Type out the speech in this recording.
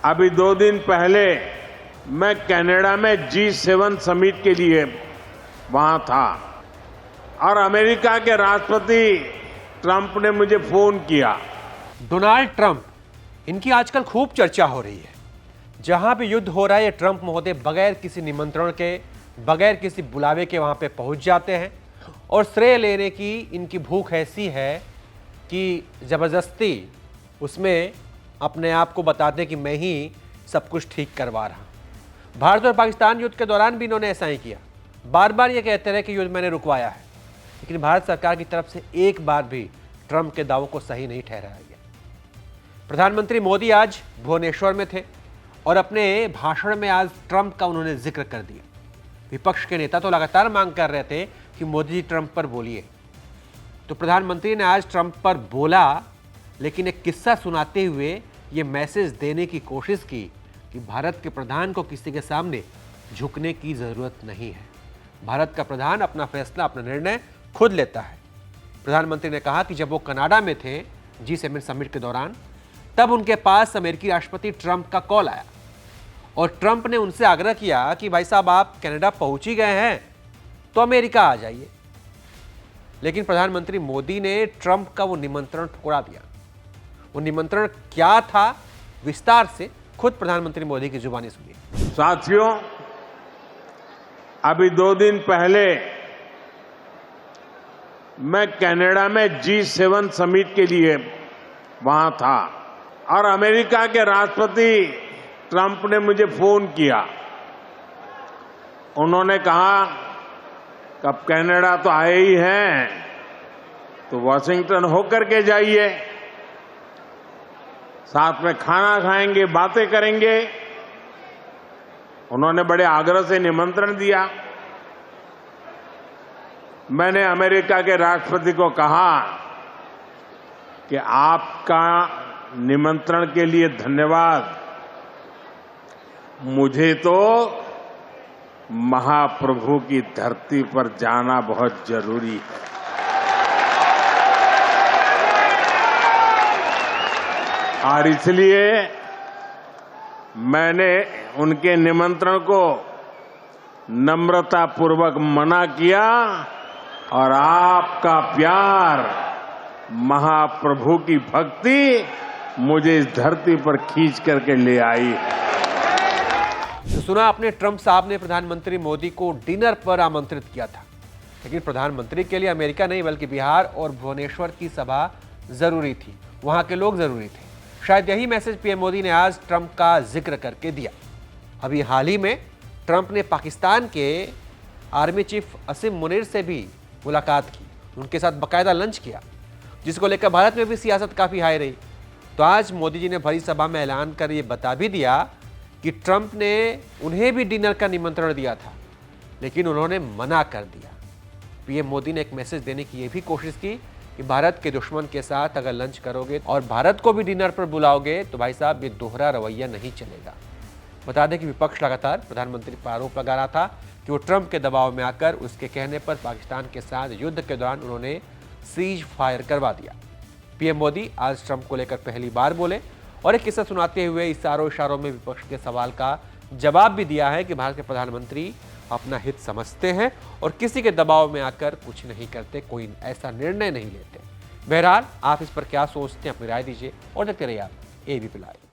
अभी 2 दिन पहले मैं कनाडा में G7 समिट के लिए वहां था और अमेरिका के राष्ट्रपति ट्रंप ने मुझे फोन किया। डोनाल्ड ट्रंप, इनकी आजकल खूब चर्चा हो रही है। जहां भी युद्ध हो रहा है, ये ट्रंप महोदय बगैर किसी निमंत्रण के, बगैर किसी बुलावे के वहां पे पहुंच जाते हैं और श्रेय लेने की इनकी भूख ऐसी है कि जबरदस्ती उसमें अपने आप को बताते कि मैं ही सब कुछ ठीक करवा रहा हूं। भारत और पाकिस्तान युद्ध के दौरान भी इन्होंने ऐसा ही किया। बार बार ये कहते रहे कि युद्ध मैंने रुकवाया है, लेकिन भारत सरकार की तरफ से एक बार भी ट्रंप के दावों को सही नहीं ठहराया गया। प्रधानमंत्री मोदी आज भुवनेश्वर में थे और अपने भाषण में आज ट्रंप का उन्होंने जिक्र कर दिया। विपक्ष के नेता तो लगातार मांग कर रहे थे कि मोदी जी ट्रंप पर बोलिए, तो प्रधानमंत्री ने आज ट्रंप पर बोला, लेकिन एक किस्सा सुनाते हुए ये मैसेज देने की कोशिश की कि भारत के प्रधान को किसी के सामने झुकने की जरूरत नहीं है। भारत का प्रधान अपना फैसला, अपना निर्णय खुद लेता है। प्रधानमंत्री ने कहा कि जब वो कनाडा में थे G7 समिट के दौरान, तब उनके पास अमेरिकी राष्ट्रपति ट्रंप का कॉल आया और ट्रंप ने उनसे आग्रह किया कि भाई साहब, आप कनाडा पहुंच ही गए हैं तो अमेरिका आ जाइए। लेकिन प्रधानमंत्री मोदी ने ट्रंप का वो निमंत्रण ठुकरा दिया। वो निमंत्रण क्या था, विस्तार से खुद प्रधानमंत्री मोदी की जुबानी सुनिए। साथियों, अभी 2 दिन पहले मैं कनाडा में G7 समिट के लिए वहां था और अमेरिका के राष्ट्रपति ट्रंप ने मुझे फोन किया। उन्होंने कहा कि अब कनाडा तो आए ही हैं, तो वॉशिंगटन होकर के जाइए, साथ में खाना खाएंगे, बातें करेंगे। उन्होंने बड़े आग्रह से निमंत्रण दिया। मैंने अमेरिका के राष्ट्रपति को कहा कि आपका निमंत्रण के लिए धन्यवाद, मुझे तो महाप्रभु की धरती पर जाना बहुत जरूरी है। और इसलिए मैंने उनके निमंत्रण को नम्रतापूर्वक मना किया और आपका प्यार, महाप्रभु की भक्ति मुझे इस धरती पर खींच करके ले आई है। तो सुना आपने, ट्रंप साहब ने प्रधानमंत्री मोदी को डिनर पर आमंत्रित किया था, लेकिन प्रधानमंत्री के लिए अमेरिका नहीं बल्कि बिहार और भुवनेश्वर की सभा जरूरी थी, वहां के लोग जरूरी थे। शायद यही मैसेज पीएम मोदी ने आज ट्रंप का जिक्र करके दिया। अभी हाल ही में ट्रंप ने पाकिस्तान के आर्मी चीफ असीम मुनीर से भी मुलाकात की, उनके साथ बाकायदा लंच किया, जिसको लेकर भारत में भी सियासत काफ़ी हाई रही। तो आज मोदी जी ने भरी सभा में ऐलान कर ये बता भी दिया कि ट्रंप ने उन्हें भी डिनर का निमंत्रण दिया था, लेकिन उन्होंने मना कर दिया। पीएम मोदी ने एक मैसेज देने की ये भी कोशिश की कि भारत के दुश्मन के साथ अगर लंच करोगे और भारत को भी डिनर पर बुलाओगे तो भाई साहब, ये दोहरा रवैया नहीं चलेगा। बता दें कि विपक्ष लगातार प्रधानमंत्री पर आरोप लगा रहा था कि वो ट्रंप के दबाव में आकर उसके कहने पर पाकिस्तान के साथ युद्ध के दौरान उन्होंने सीज फायर करवा दिया। पीएम मोदी आज ट्रंप को लेकर पहली बार बोले और एक किस्सा सुनाते हुए इशारों में विपक्ष के सवाल का जवाब भी दिया है कि भारत के प्रधानमंत्री अपना हित समझते हैं और किसी के दबाव में आकर कुछ नहीं करते, कोई ऐसा निर्णय नहीं लेते। बहरहाल, आप इस पर क्या सोचते हैं, अपनी राय दीजिए और देखते रहिए आप एबीपी लाइव।